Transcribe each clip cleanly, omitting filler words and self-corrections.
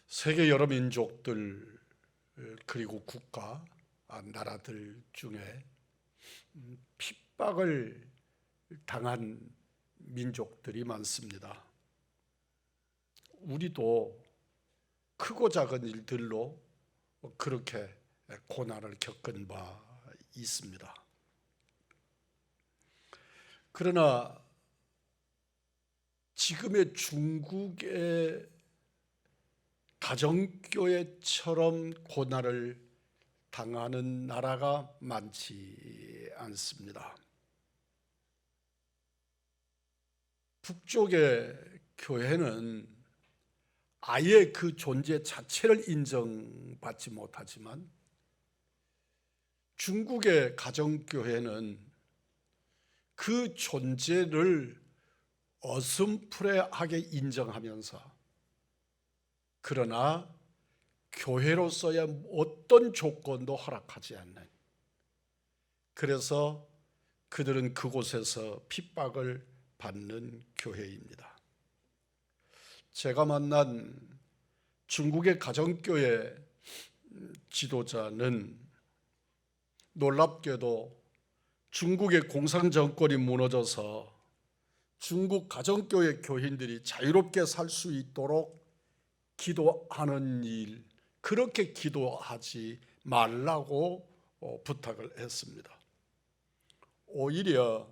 세계 여러 민족들 그리고 국가, 나라들 중에 핍박을 당한 민족들이 많습니다. 우리도 크고 작은 일들로 그렇게 고난을 겪은 바 있습니다. 그러나 지금의 중국의 가정교회처럼 고난을 당하는 나라가 많지 않습니다. 북쪽의 교회는 아예 그 존재 자체를 인정받지 못하지만 중국의 가정교회는 그 존재를 어슴푸레하게 인정하면서 그러나 교회로서의 어떤 조건도 허락하지 않는, 그래서 그들은 그곳에서 핍박을 받는 교회입니다. 제가 만난 중국의 가정교회 지도자는 놀랍게도 중국의 공산정권이 무너져서 중국 가정교회 교인들이 자유롭게 살 수 있도록 기도하는 일, 그렇게 기도하지 말라고 부탁을 했습니다. 오히려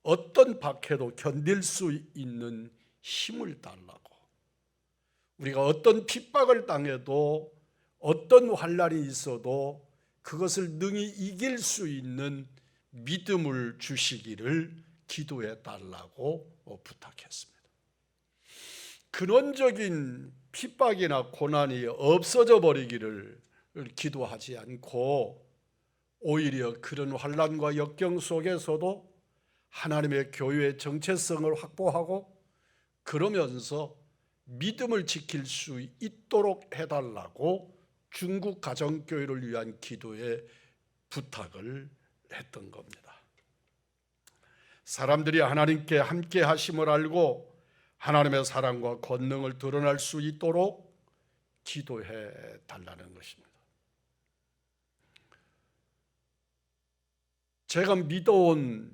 어떤 박해도 견딜 수 있는 힘을 달라고, 우리가 어떤 핍박을 당해도 어떤 환난이 있어도 그것을 능히 이길 수 있는 믿음을 주시기를 기도해 달라고 부탁했습니다. 근원적인 핍박이나 고난이 없어져 버리기를 기도하지 않고 오히려 그런 환난과 역경 속에서도 하나님의 교회의 정체성을 확보하고 그러면서 믿음을 지킬 수 있도록 해달라고 중국 가정교회를 위한 기도에 부탁을 했던 겁니다. 사람들이 하나님께 함께 하심을 알고 하나님의 사랑과 권능을 드러날 수 있도록 기도해 달라는 것입니다. 제가 믿어온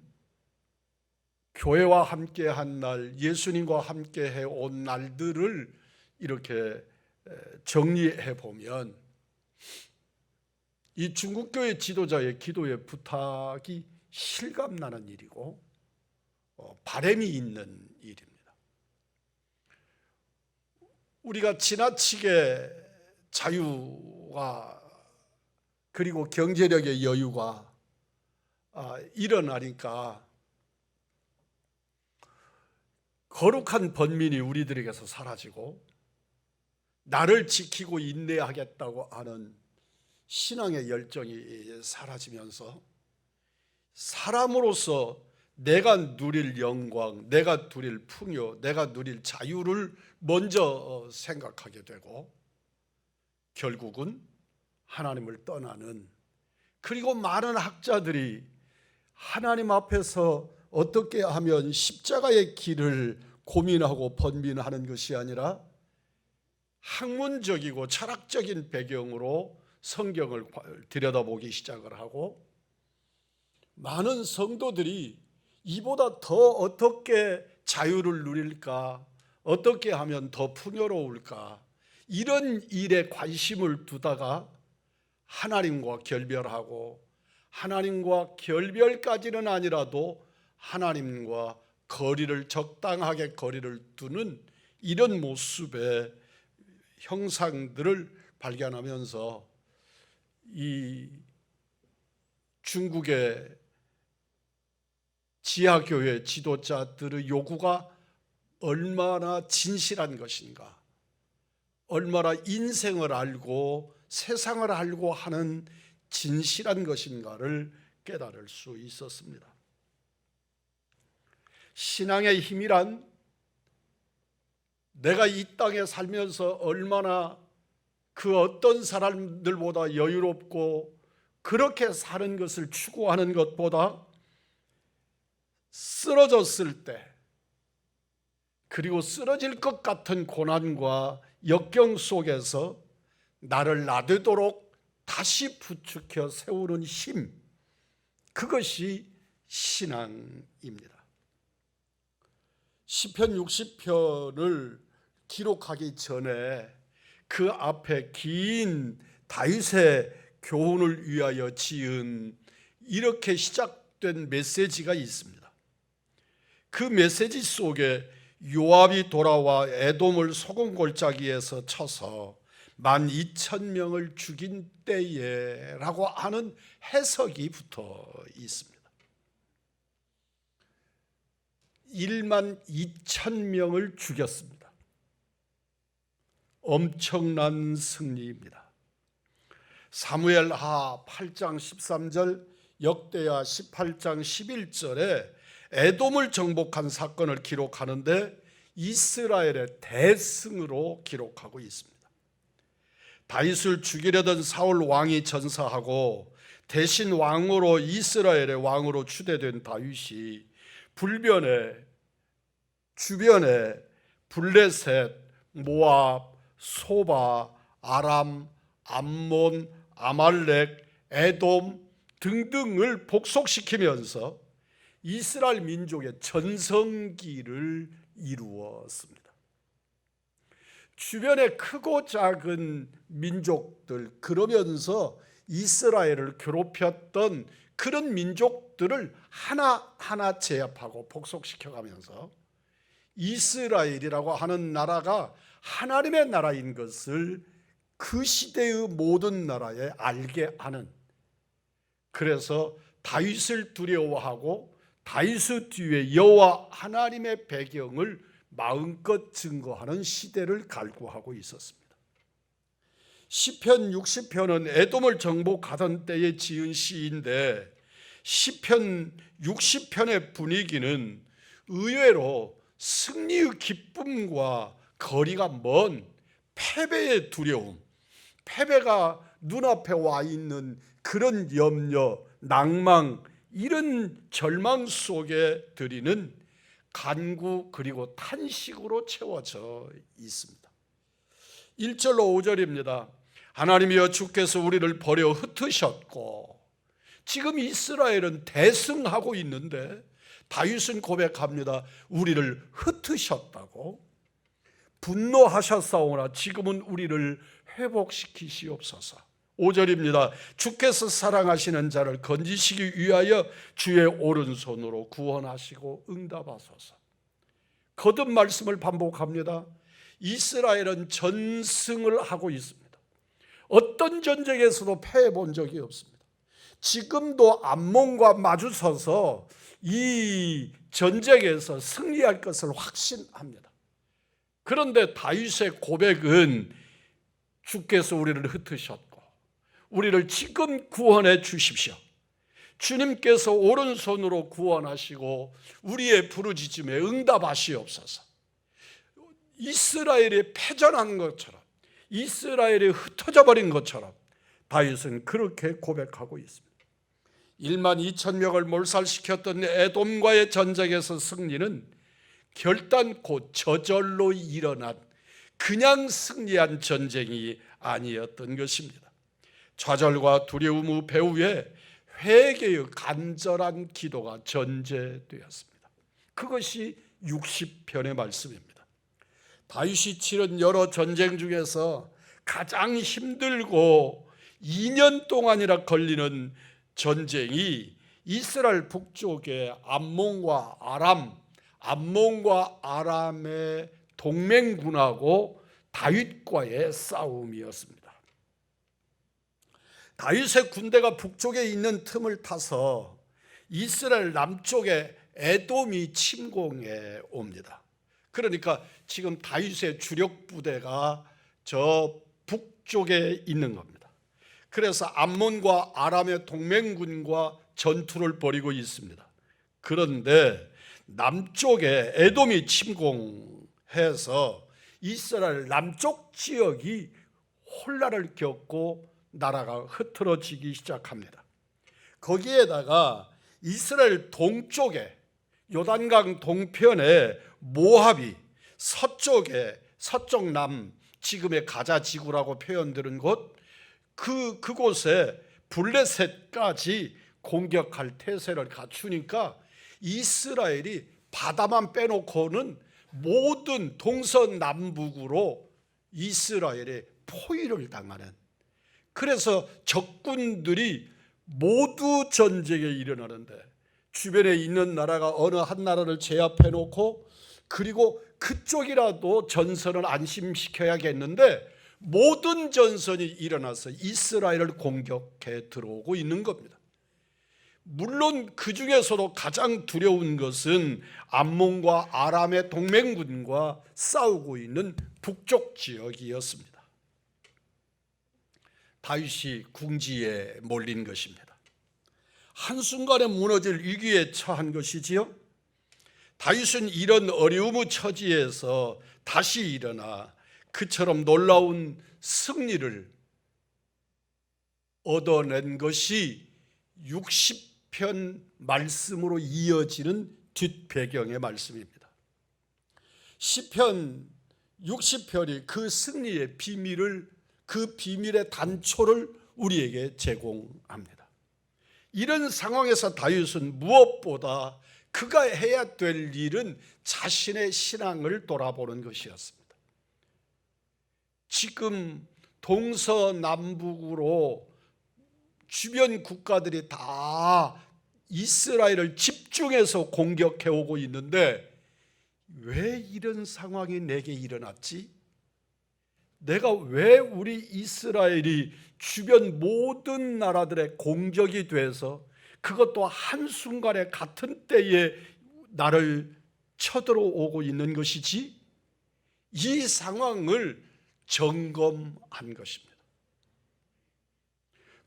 교회와 함께한 날, 예수님과 함께해 온 날들을 이렇게 정리해 보면 이 중국교회 지도자의 기도의 부탁이 실감나는 일이고 바람이 있는 일입니다. 우리가 지나치게 자유와 그리고 경제력의 여유가 일어나니까 거룩한 번민이 우리들에게서 사라지고 나를 지키고 인내하겠다고 하는 신앙의 열정이 사라지면서 사람으로서 내가 누릴 영광, 내가 누릴 풍요, 내가 누릴 자유를 먼저 생각하게 되고 결국은 하나님을 떠나는, 그리고 많은 학자들이 하나님 앞에서 어떻게 하면 십자가의 길을 고민하고 번민하는 것이 아니라 학문적이고 철학적인 배경으로 성경을 들여다보기 시작을 하고 많은 성도들이 이보다 더 어떻게 자유를 누릴까, 어떻게 하면 더 풍요로울까, 이런 일에 관심을 두다가 하나님과 결별하고 하나님과 결별까지는 아니라도 하나님과 적당하게 거리를 두는 이런 모습의 형상들을 발견하면서 이 중국의 지하교회 지도자들의 요구가 얼마나 진실한 것인가, 얼마나 인생을 알고 세상을 알고 하는 진실한 것인가를 깨달을 수 있었습니다. 신앙의 힘이란 내가 이 땅에 살면서 얼마나 그 어떤 사람들보다 여유롭고 그렇게 사는 것을 추구하는 것보다 쓰러졌을 때 그리고 쓰러질 것 같은 고난과 역경 속에서 나를 나되도록 다시 부추겨 세우는 힘, 그것이 신앙입니다. 시편 60편을 기록하기 전에 그 앞에 긴 다윗의 교훈을 위하여 지은 이렇게 시작된 메시지가 있습니다. 그 메시지 속에 요압이 돌아와 에돔을 소금골짜기에서 쳐서 12,000명을 죽인 때에 라고 하는 해석이 붙어 있습니다. 12,000명을 죽였습니다. 엄청난 승리입니다. 사무엘하 8장 13절, 역대하 18장 11절에 에돔을 정복한 사건을 기록하는데 이스라엘의 대승으로 기록하고 있습니다. 다윗을 죽이려던 사울 왕이 전사하고 대신 왕으로 이스라엘의 왕으로 추대된 다윗이 주변에 블레셋, 모압, 소바, 아람, 암몬, 아말렉, 에돔 등등을 복속시키면서 이스라엘 민족의 전성기를 이루었습니다. 주변에 크고 작은 민족들, 그러면서 이스라엘을 괴롭혔던 그런 민족들을 하나하나 제압하고 복속시켜가면서 이스라엘이라고 하는 나라가 하나님의 나라인 것을 그 시대의 모든 나라에 알게 하는, 그래서 다윗을 두려워하고 다윗의 뒤에 여호와 하나님의 배경을 마음껏 증거하는 시대를 갈구하고 있었습니다. 시편 60편은 에돔을 정복하던 때에 지은 시인데 시편 60편의 분위기는 의외로 승리의 기쁨과 거리가 먼 패배의 두려움, 패배가 눈앞에 와 있는 그런 염려, 낭망, 이런 절망 속에 드리는 간구 그리고 탄식으로 채워져 있습니다. 1절로 5절입니다. 하나님이여 주께서 우리를 버려 흩으셨고, 지금 이스라엘은 대승하고 있는데 다윗은 고백합니다. 우리를 흩으셨다고. 분노하셨사오나 지금은 우리를 회복시키시옵소서. 5절입니다. 주께서 사랑하시는 자를 건지시기 위하여 주의 오른손으로 구원하시고 응답하소서. 거듭 말씀을 반복합니다. 이스라엘은 전승을 하고 있습니다. 어떤 전쟁에서도 패해 본 적이 없습니다. 지금도 암몬과 마주서서 이 전쟁에서 승리할 것을 확신합니다. 그런데 다윗의 고백은 주께서 우리를 흩으셨고 우리를 지금 구원해 주십시오. 주님께서 오른손으로 구원하시고 우리의 부르짖음에 응답하시옵소서. 이스라엘이 패전한 것처럼, 이스라엘이 흩어져 버린 것처럼 다윗은 그렇게 고백하고 있습니다. 12,000명을 몰살시켰던 에돔과의 전쟁에서 승리는 결단코 저절로 일어난 그냥 승리한 전쟁이 아니었던 것입니다. 좌절과 두려움의 배후에 회개의 간절한 기도가 전제되었습니다. 그것이 60편의 말씀입니다. 다윗이 치른 여러 전쟁 중에서 가장 힘들고 2년 동안이나 걸리는 전쟁이 이스라엘 북쪽의 암몬과 아람의 동맹군하고 다윗과의 싸움이었습니다. 다윗의 군대가 북쪽에 있는 틈을 타서 이스라엘 남쪽에 에돔이 침공해 옵니다. 그러니까 지금 다윗의 주력 부대가 저 북쪽에 있는 겁니다. 그래서 암몬과 아람의 동맹군과 전투를 벌이고 있습니다. 그런데 남쪽에 에돔이 침공해서 이스라엘 남쪽 지역이 혼란을 겪고 나라가 흐트러지기 시작합니다. 거기에다가 이스라엘 동쪽에 요단강 동편에 모압이 서쪽에 서쪽남 지금의 가자 지구라고 표현되는 곳 그곳에 블레셋까지 공격할 태세를 갖추니까 이스라엘이 바다만 빼놓고는 모든 동서남북으로 이스라엘의 포위를 당하는, 그래서 적군들이 모두 전쟁에 일어나는데 주변에 있는 나라가 어느 한 나라를 제압해 놓고 그리고 그쪽이라도 전선을 안심시켜야겠는데 모든 전선이 일어나서 이스라엘을 공격해 들어오고 있는 겁니다. 물론 그 중에서도 가장 두려운 것은 암몬과 아람의 동맹군과 싸우고 있는 북쪽 지역이었습니다. 다윗이 궁지에 몰린 것입니다. 한순간에 무너질 위기에 처한 것이지요. 다윗은 이런 어려움의 처지에서 다시 일어나 그처럼 놀라운 승리를 얻어낸 것이 60편 말씀으로 이어지는 뒷배경의 말씀입니다. 시편 60편이 그 승리의 비밀을, 그 비밀의 단초를 우리에게 제공합니다. 이런 상황에서 다윗은 무엇보다 그가 해야 될 일은 자신의 신앙을 돌아보는 것이었습니다. 지금 동서남북으로 주변 국가들이 다 이스라엘을 집중해서 공격해 오고 있는데 왜 이런 상황이 내게 일어났지? 내가 왜 우리 이스라엘이 주변 모든 나라들의 공격이 돼서 그것도 한순간에 같은 때에 나를 쳐들어오고 있는 것이지? 이 상황을 점검한 것입니다.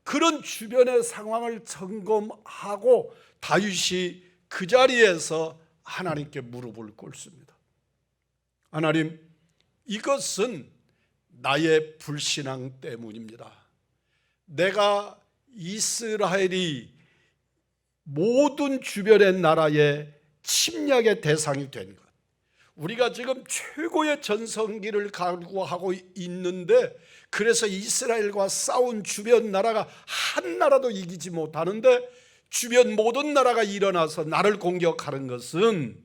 그런 주변의 상황을 점검하고 다윗이 그 자리에서 하나님께 무릎을 꿇습니다. 하나님, 이것은 나의 불신앙 때문입니다. 내가 이스라엘이 모든 주변의 나라의 침략의 대상이 된 것, 우리가 지금 최고의 전성기를 갈구하고 있는데 그래서 이스라엘과 싸운 주변 나라가 한 나라도 이기지 못하는데 주변 모든 나라가 일어나서 나를 공격하는 것은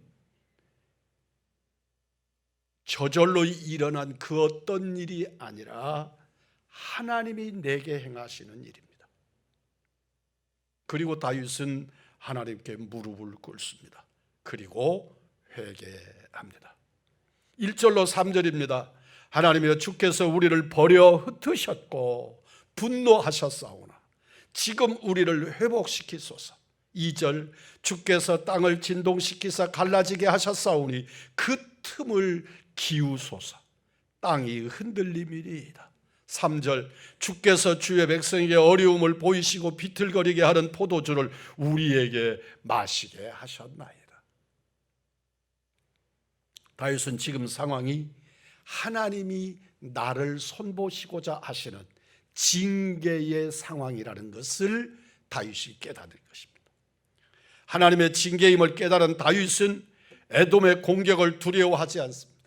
저절로 일어난 그 어떤 일이 아니라 하나님이 내게 행하시는 일입니다. 그리고 다윗은 하나님께 무릎을 꿇습니다. 그리고 회개합니다. 1절로 3절입니다. 하나님이여, 주께서 우리를 버려 흩으셨고 분노하셨사오나 지금 우리를 회복시키소서. 2절, 주께서 땅을 진동시키사 갈라지게 하셨사오니 그 틈을 기우소서. 땅이 흔들림이리이다. 3절, 주께서 주의 백성에게 어려움을 보이시고 비틀거리게 하는 포도주를 우리에게 마시게 하셨나이다. 다윗은 지금 상황이 하나님이 나를 손보시고자 하시는 징계의 상황이라는 것을 다윗이 깨달은 것입니다. 하나님의 징계임을 깨달은 다윗은 에돔의 공격을 두려워하지 않습니다.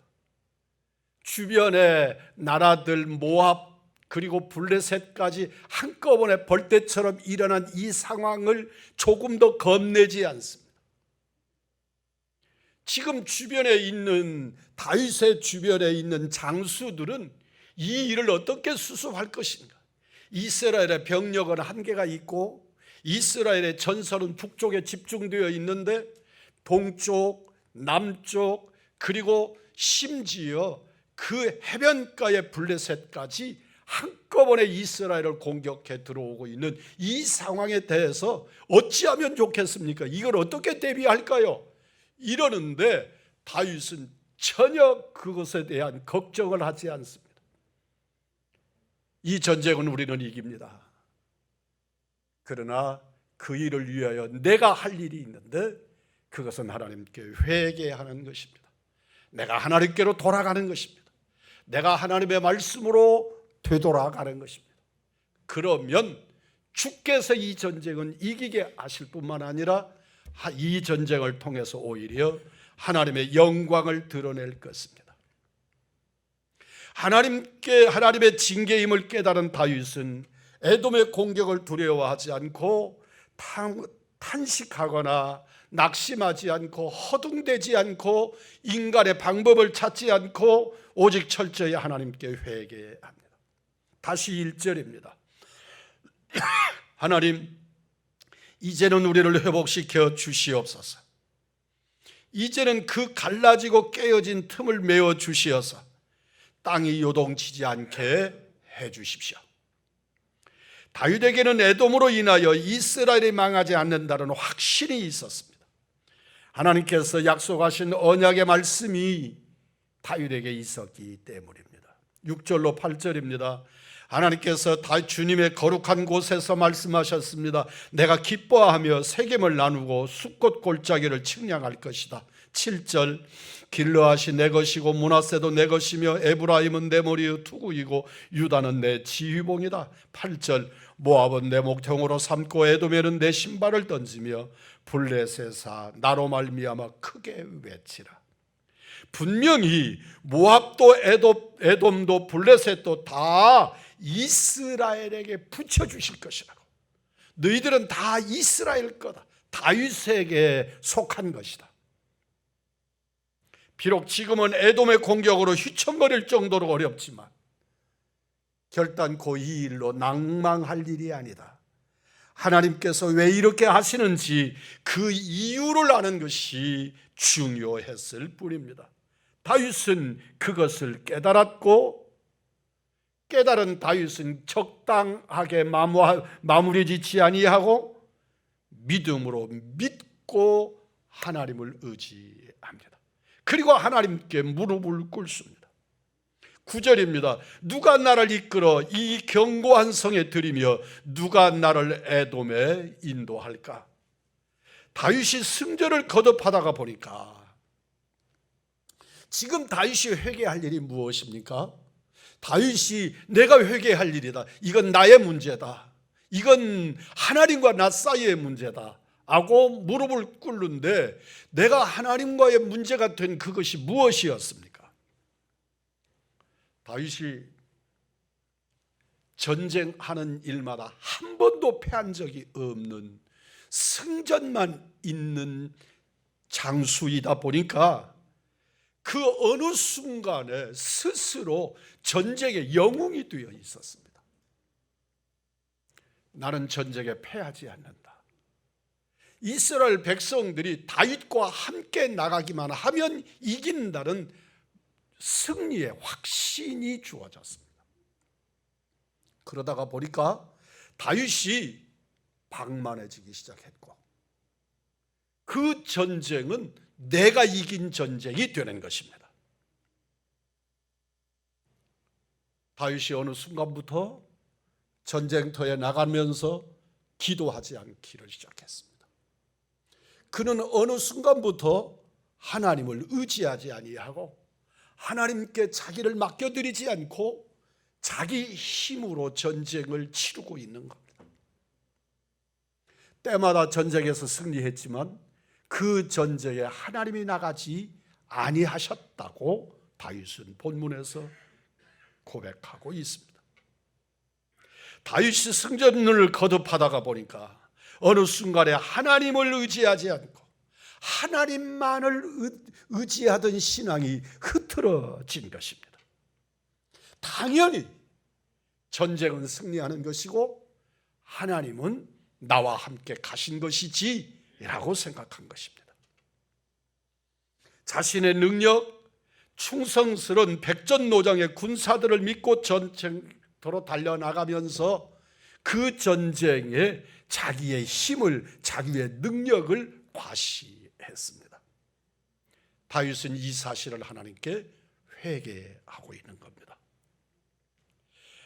주변의 나라들 모압 그리고 블레셋까지 한꺼번에 벌떼처럼 일어난 이 상황을 조금 더 겁내지 않습니다. 지금 주변에 있는 다윗의 주변에 있는 장수들은 이 일을 어떻게 수습할 것인가? 이스라엘의 병력은 한계가 있고 이스라엘의 전선은 북쪽에 집중되어 있는데 동쪽, 남쪽 그리고 심지어 그 해변가의 블레셋까지 한꺼번에 이스라엘을 공격해 들어오고 있는 이 상황에 대해서 어찌하면 좋겠습니까? 이걸 어떻게 대비할까요? 이러는데 다윗은 전혀 그것에 대한 걱정을 하지 않습니다. 이 전쟁은 우리는 이깁니다. 그러나 그 일을 위하여 내가 할 일이 있는데 그것은 하나님께 회개하는 것입니다. 내가 하나님께로 돌아가는 것입니다. 내가 하나님의 말씀으로 되돌아가는 것입니다. 그러면 주께서 이 전쟁은 이기게 하실 뿐만 아니라 이 전쟁을 통해서 오히려 하나님의 영광을 드러낼 것입니다. 하나님의 징계임을 깨달은 다윗은 에돔의 공격을 두려워하지 않고 탄식하거나 낙심하지 않고 허둥대지 않고 인간의 방법을 찾지 않고 오직 철저히 하나님께 회개합니다. 다시 1절입니다. 하나님, 이제는 우리를 회복시켜 주시옵소서. 이제는 그 갈라지고 깨어진 틈을 메워 주시어서 땅이 요동치지 않게 해 주십시오. 다윗에게는 에돔으로 인하여 이스라엘이 망하지 않는다는 확신이 있었습니다. 하나님께서 약속하신 언약의 말씀이 다윗에게 있었기 때문입니다. 6절로 8절입니다. 하나님께서 주님의 거룩한 곳에서 말씀하셨습니다. 내가 기뻐하며 세겜을 나누고 숫꽃 골짜기를 측량할 것이다. 7절, 길르앗이 내 것이고 므낫세도 내 것이며 에브라임은 내 머리의 투구이고 유다는 내 지휘봉이다. 8절, 모압은 내 목통으로 삼고 에돔에는 내 신발을 던지며 블레셋아 나로 말미암아 크게 외치라. 분명히 모압도 에돔도 블레셋도 다 이스라엘에게 붙여주실 것이라고. 너희들은 다 이스라엘 거다. 다윗에게 속한 것이다. 비록 지금은 에돔의 공격으로 휘청거릴 정도로 어렵지만 결단코 이 일로 낭망할 일이 아니다. 하나님께서 왜 이렇게 하시는지 그 이유를 아는 것이 중요했을 뿐입니다. 다윗은 그것을 깨달았고, 깨달은 다윗은 적당하게 마무리 짓지 아니하고 믿음으로 믿고 하나님을 의지합니다. 그리고 하나님께 무릎을 꿇습니다. 9절입니다. 누가 나를 이끌어 이 견고한 성에 들이며 누가 나를 에돔에 인도할까? 다윗이 승전을 거듭하다가 보니까 지금 다윗이 회개할 일이 무엇입니까? 다윗이 내가 회개할 일이다. 이건 나의 문제다. 이건 하나님과 나 사이의 문제다. 하고 무릎을 꿇는데 내가 하나님과의 문제가 된 그것이 무엇이었습니까? 다윗이 전쟁하는 일마다 한 번도 패한 적이 없는 승전만 있는 장수이다 보니까 그 어느 순간에 스스로 전쟁의 영웅이 되어 있었습니다. 나는 전쟁에 패하지 않는다. 이스라엘 백성들이 다윗과 함께 나가기만 하면 이긴다는 승리의 확신이 주어졌습니다. 그러다가 보니까 다윗이 방만해지기 시작했고 그 전쟁은 내가 이긴 전쟁이 되는 것입니다. 다윗이 어느 순간부터 전쟁터에 나가면서 기도하지 않기를 시작했습니다. 그는 어느 순간부터 하나님을 의지하지 아니하고 하나님께 자기를 맡겨드리지 않고 자기 힘으로 전쟁을 치르고 있는 겁니다. 때마다 전쟁에서 승리했지만 그 전쟁에 하나님이 나가지 아니하셨다고 다윗은 본문에서 고백하고 있습니다. 다윗이 승전을 거듭하다가 보니까 어느 순간에 하나님을 의지하지 않고 하나님만을 의지하던 신앙이 흐트러진 것입니다. 당연히 전쟁은 승리하는 것이고 하나님은 나와 함께 가신 것이지 라고 생각한 것입니다. 자신의 능력, 충성스러운 백전노장의 군사들을 믿고 전쟁터로 달려나가면서 그 전쟁에 자기의 힘을, 자기의 능력을 과시했습니다. 다윗은 이 사실을 하나님께 회개하고 있는 겁니다.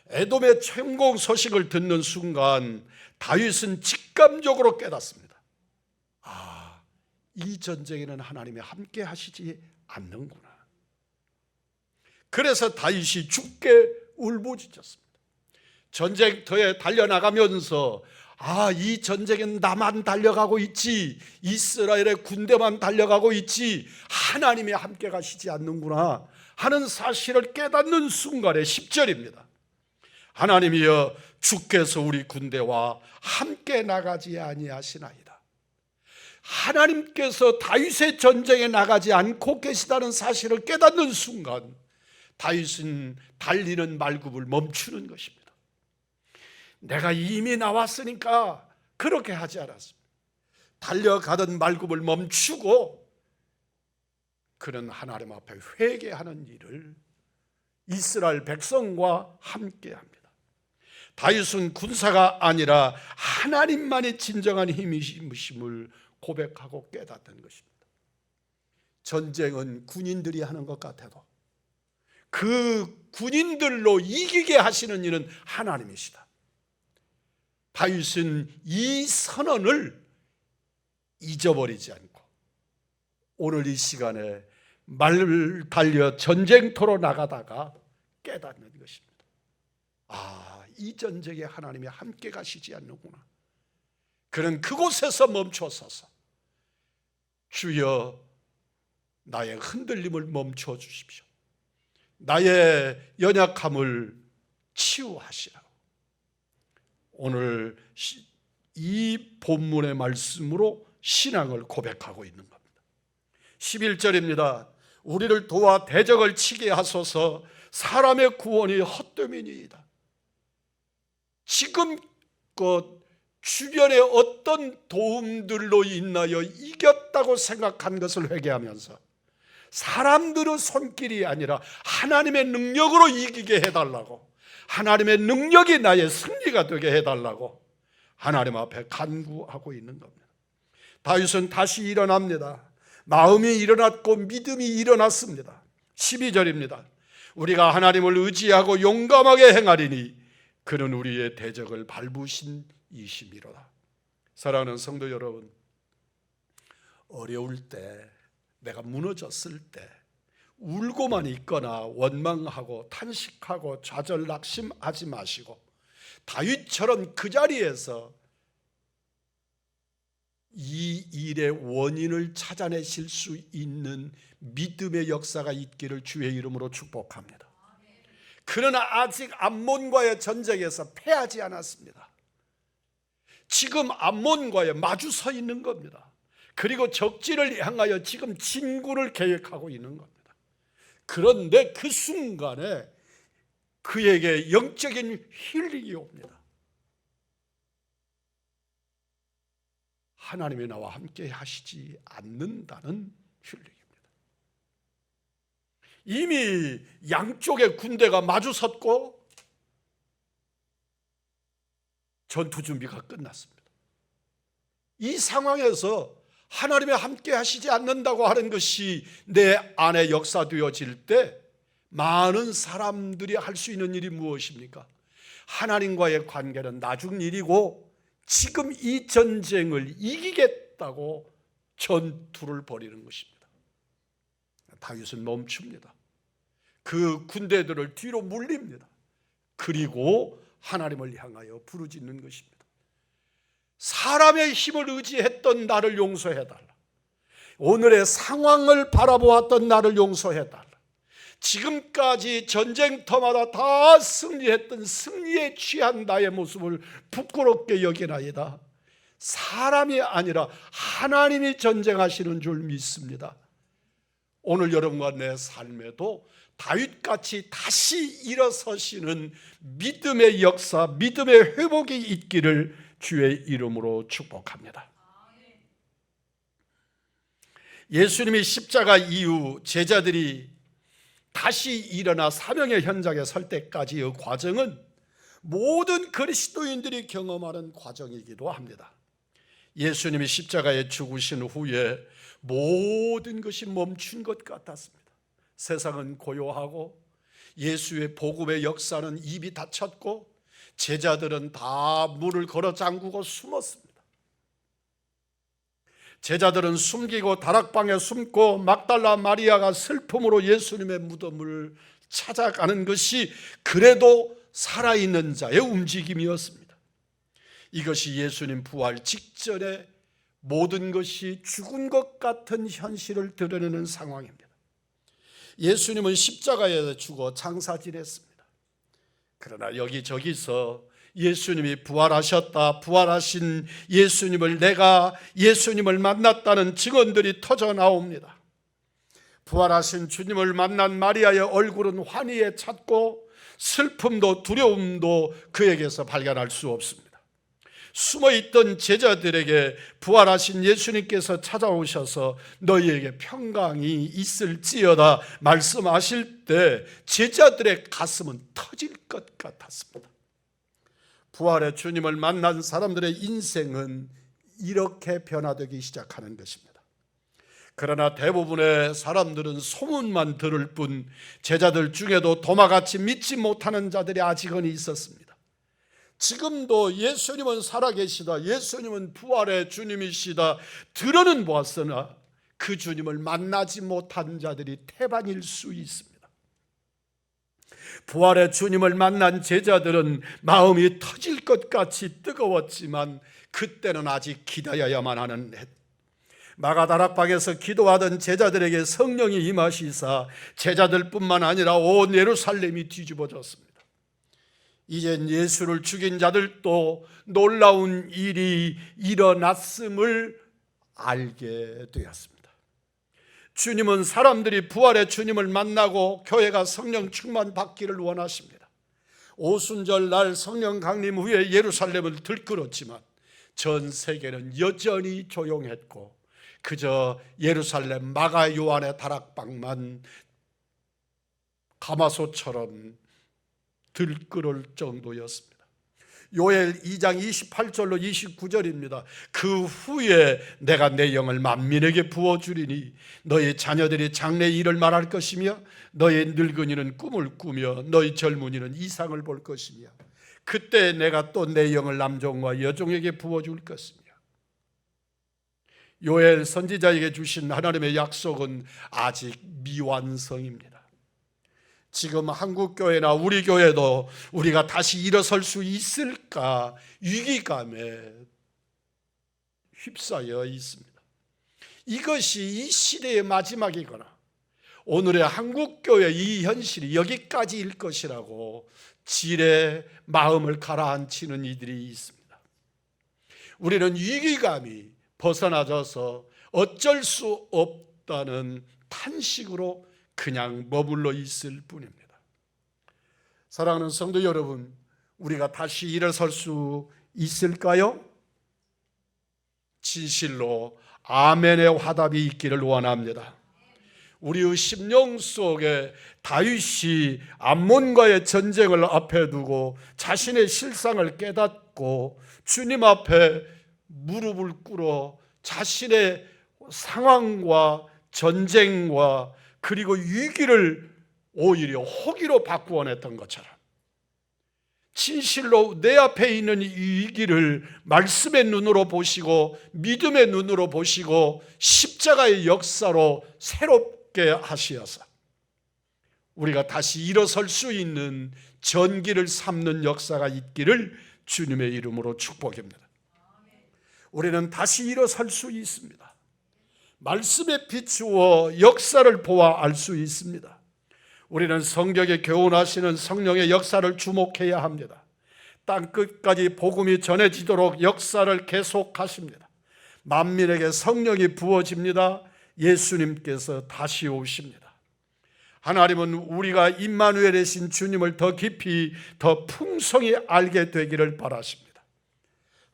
에돔의 침공 소식을 듣는 순간 다윗은 직감적으로 깨닫습니다. 이 전쟁에는 하나님이 함께 하시지 않는구나. 그래서 다윗이 죽게 울부짖었습니다. 전쟁터에 달려나가면서 이 전쟁엔 나만 달려가고 있지, 이스라엘의 군대만 달려가고 있지, 하나님이 함께 가시지 않는구나 하는 사실을 깨닫는 순간에 10절입니다. 하나님이여 주께서 우리 군대와 함께 나가지 아니하시나이다. 하나님께서 다윗의 전쟁에 나가지 않고 계시다는 사실을 깨닫는 순간 다윗은 달리는 말굽을 멈추는 것입니다. 내가 이미 나왔으니까 그렇게 하지 않았습니다. 달려가던 말굽을 멈추고 그는 하나님 앞에 회개하는 일을 이스라엘 백성과 함께 합니다. 다윗은 군사가 아니라 하나님만이 진정한 힘이심을 고백하고 깨닫던 것입니다. 전쟁은 군인들이 하는 것 같아도 그 군인들로 이기게 하시는 이는 하나님이시다. 다윗은 이 선언을 잊어버리지 않고 오늘 이 시간에 말을 달려 전쟁터로 나가다가 깨닫는 것입니다. 이 전쟁에 하나님이 함께 가시지 않는구나. 그는 그곳에서 멈춰서서 주여 나의 흔들림을 멈춰 주십시오. 나의 연약함을 치유하시라고. 오늘 이 본문의 말씀으로 신앙을 고백하고 있는 겁니다. 11절입니다. 우리를 도와 대적을 치게 하소서. 사람의 구원이 헛됨이니이다. 지금껏 주변에 어떤 도움들로 인하여 이겼다고 생각한 것을 회개하면서 사람들의 손길이 아니라 하나님의 능력으로 이기게 해달라고, 하나님의 능력이 나의 승리가 되게 해달라고 하나님 앞에 간구하고 있는 겁니다. 다윗은 다시 일어납니다. 마음이 일어났고 믿음이 일어났습니다. 12절입니다. 우리가 하나님을 의지하고 용감하게 행하리니 그는 우리의 대적을 밟으신 이심이로다. 사랑하는 성도 여러분, 어려울 때, 내가 무너졌을 때 울고만 있거나 원망하고 탄식하고 좌절 낙심하지 마시고 다윗처럼 그 자리에서 이 일의 원인을 찾아내실 수 있는 믿음의 역사가 있기를 주의 이름으로 축복합니다. 그러나 아직 암몬과의 전쟁에서 패하지 않았습니다. 지금 암몬과에 마주 서 있는 겁니다. 그리고 적진을 향하여 지금 진군을 계획하고 있는 겁니다. 그런데 그 순간에 그에게 영적인 힐링이 옵니다. 하나님이 나와 함께 하시지 않는다는 힐링입니다. 이미 양쪽의 군대가 마주 섰고 전투 준비가 끝났습니다. 이 상황에서 하나님이 함께 하시지 않는다고 하는 것이 내 안에 역사되어질 때 많은 사람들이 할 수 있는 일이 무엇입니까? 하나님과의 관계는 나중 일이고 지금 이 전쟁을 이기겠다고 전투를 벌이는 것입니다. 다윗은 멈춥니다. 그 군대들을 뒤로 물립니다. 그리고 하나님을 향하여 부르짖는 것입니다. 사람의 힘을 의지했던 나를 용서해달라. 오늘의 상황을 바라보았던 나를 용서해달라. 지금까지 전쟁터마다 다 승리했던 승리에 취한 나의 모습을 부끄럽게 여기나이다. 사람이 아니라 하나님이 전쟁하시는 줄 믿습니다. 오늘 여러분과 내 삶에도 다윗같이 다시 일어서시는 믿음의 역사, 믿음의 회복이 있기를 주의 이름으로 축복합니다. 예수님이 십자가 이후 제자들이 다시 일어나 사명의 현장에 설 때까지의 과정은 모든 그리스도인들이 경험하는 과정이기도 합니다. 예수님이 십자가에 죽으신 후에 모든 것이 멈춘 것 같았습니다. 세상은 고요하고 예수의 복음의 역사는 입이 닫혔고 제자들은 다 문을 걸어 잠그고 숨었습니다. 제자들은 숨기고 다락방에 숨고 막달라 마리아가 슬픔으로 예수님의 무덤을 찾아가는 것이 그래도 살아있는 자의 움직임이었습니다. 이것이 예수님 부활 직전에 모든 것이 죽은 것 같은 현실을 드러내는 상황입니다. 예수님은 십자가에 죽어 장사 지냈습니다. 그러나 여기저기서 예수님이 부활하셨다, 부활하신 예수님을 내가 예수님을 만났다는 증언들이 터져 나옵니다. 부활하신 주님을 만난 마리아의 얼굴은 환희에 찼고 슬픔도 두려움도 그에게서 발견할 수 없습니다. 숨어있던 제자들에게 부활하신 예수님께서 찾아오셔서 너희에게 평강이 있을지어다 말씀하실 때 제자들의 가슴은 터질 것 같았습니다. 부활의 주님을 만난 사람들의 인생은 이렇게 변화되기 시작하는 것입니다. 그러나 대부분의 사람들은 소문만 들을 뿐 제자들 중에도 도마같이 믿지 못하는 자들이 아직은 있었습니다. 지금도 예수님은 살아계시다, 예수님은 부활의 주님이시다 들어는 보았으나 그 주님을 만나지 못한 자들이 태반일 수 있습니다. 부활의 주님을 만난 제자들은 마음이 터질 것 같이 뜨거웠지만 그때는 아직 기다려야만 하는 해. 마가다락방에서 기도하던 제자들에게 성령이 임하시사 제자들뿐만 아니라 온 예루살렘이 뒤집어졌습니다. 이젠 예수를 죽인 자들도 놀라운 일이 일어났음을 알게 되었습니다. 주님은 사람들이 부활의 주님을 만나고 교회가 성령 충만 받기를 원하십니다. 오순절 날 성령 강림 후에 예루살렘을 들끓었지만 전 세계는 여전히 조용했고 그저 예루살렘 마가 요한의 다락방만 가마솥처럼 들끓을 정도였습니다. 요엘 2장 28절로 29절입니다. 그 후에 내가 내 영을 만민에게 부어주리니 너희 자녀들이 장래 일을 말할 것이며 너희 늙은이는 꿈을 꾸며 너희 젊은이는 이상을 볼 것이며 그때 내가 또 내 영을 남종과 여종에게 부어줄 것이며. 요엘 선지자에게 주신 하나님의 약속은 아직 미완성입니다. 지금 한국교회나 우리 교회도 우리가 다시 일어설 수 있을까 위기감에 휩싸여 있습니다. 이것이 이 시대의 마지막이거나 오늘의 한국교회 이 현실이 여기까지일 것이라고 지레 마음을 가라앉히는 이들이 있습니다. 우리는 위기감이 벗어나져서 어쩔 수 없다는 탄식으로 그냥 머물러 있을 뿐입니다. 사랑하는 성도 여러분, 우리가 다시 일어설 수 있을까요? 진실로 아멘의 화답이 있기를 원합니다. 우리의 심령 속에 다윗이 암몬과의 전쟁을 앞에 두고 자신의 실상을 깨닫고 주님 앞에 무릎을 꿇어 자신의 상황과 전쟁과 그리고 위기를 오히려 호기로 바꾸어냈던 것처럼 진실로 내 앞에 있는 이 위기를 말씀의 눈으로 보시고 믿음의 눈으로 보시고 십자가의 역사로 새롭게 하시어서 우리가 다시 일어설 수 있는 전기를 삼는 역사가 있기를 주님의 이름으로 축복합니다. 우리는 다시 일어설 수 있습니다. 말씀에 비추어 역사를 보아 알 수 있습니다. 우리는 성경에 교훈하시는 성령의 역사를 주목해야 합니다. 땅끝까지 복음이 전해지도록 역사를 계속하십니다. 만민에게 성령이 부어집니다. 예수님께서 다시 오십니다. 하나님은 우리가 임마누엘이신 주님을 더 깊이 더 풍성히 알게 되기를 바라십니다.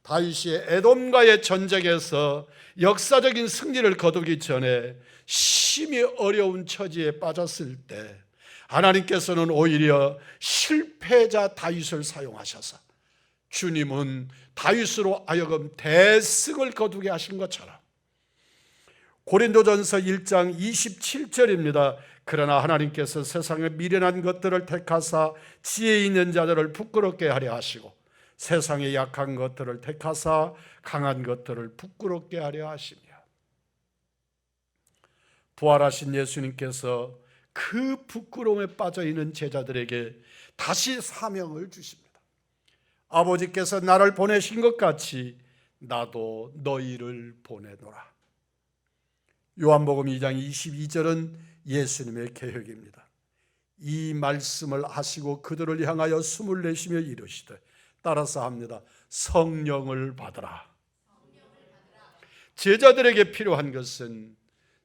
다윗이 에돔과의 전쟁에서 역사적인 승리를 거두기 전에 심히 어려운 처지에 빠졌을 때 하나님께서는 오히려 실패자 다윗을 사용하셔서 주님은 다윗으로 하여금 대승을 거두게 하신 것처럼 고린도전서 1장 27절입니다. 그러나 하나님께서 세상에 미련한 것들을 택하사 지혜 있는 자들을 부끄럽게 하려 하시고 세상에 약한 것들을 택하사 강한 것들을 부끄럽게 하려 하시며 부활하신 예수님께서 그 부끄러움에 빠져있는 제자들에게 다시 사명을 주십니다. 아버지께서 나를 보내신 것 같이 나도 너희를 보내노라. 요한복음 2장 22절은 예수님의 계획입니다. 이 말씀을 하시고 그들을 향하여 숨을 내쉬며 이르시되, 따라서 합니다. 성령을 받으라. 제자들에게 필요한 것은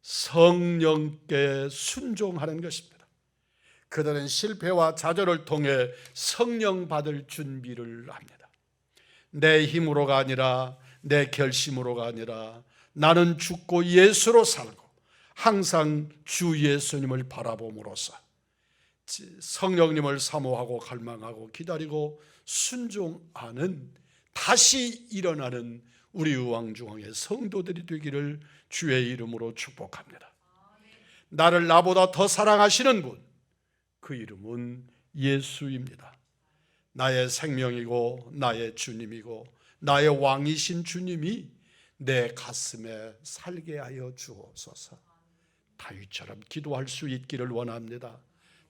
성령께 순종하는 것입니다. 그들은 실패와 좌절을 통해 성령 받을 준비를 합니다. 내 힘으로가 아니라, 내 결심으로가 아니라, 나는 죽고 예수로 살고 항상 주 예수님을 바라봄으로써 성령님을 사모하고 갈망하고 기다리고 순종하는, 다시 일어나는 우리 의왕중앙의 성도들이 되기를 주의 이름으로 축복합니다. 나를 나보다 더 사랑하시는 분, 그 이름은 예수입니다. 나의 생명이고 나의 주님이고 나의 왕이신 주님이 내 가슴에 살게 하여 주옵소서. 다윗처럼 기도할 수 있기를 원합니다.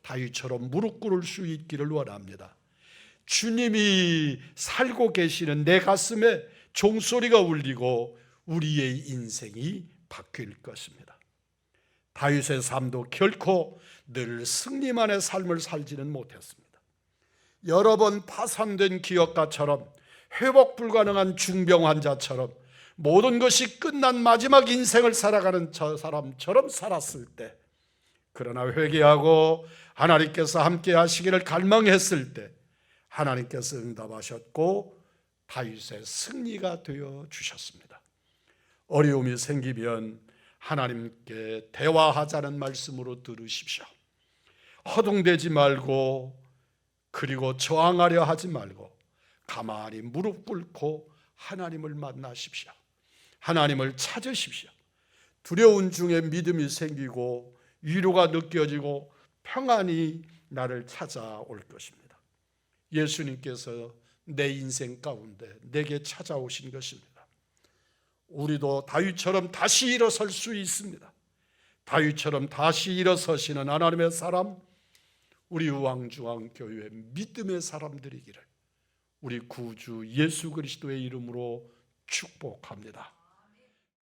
다윗처럼 무릎 꿇을 수 있기를 원합니다. 주님이 살고 계시는 내 가슴에 종소리가 울리고 우리의 인생이 바뀔 것입니다. 다윗의 삶도 결코 늘 승리만의 삶을 살지는 못했습니다. 여러 번 파산된 기업가처럼, 회복 불가능한 중병 환자처럼, 모든 것이 끝난 마지막 인생을 살아가는 저 사람처럼 살았을 때, 그러나 회개하고 하나님께서 함께 하시기를 갈망했을 때 하나님께서 응답하셨고 다윗의 승리가 되어 주셨습니다. 어려움이 생기면 하나님께 대화하자는 말씀으로 들으십시오. 허둥대지 말고, 그리고 저항하려 하지 말고 가만히 무릎 꿇고 하나님을 만나십시오. 하나님을 찾으십시오. 두려운 중에 믿음이 생기고 위로가 느껴지고 평안이 나를 찾아올 것입니다. 예수님께서 내 인생 가운데 내게 찾아오신 것입니다. 우리도 다윗처럼 다시 일어설 수 있습니다. 다윗처럼 다시 일어서시는 하나님의 사람, 우리 의왕중앙교회 믿음의 사람들이기를 우리 구주 예수 그리스도의 이름으로 축복합니다.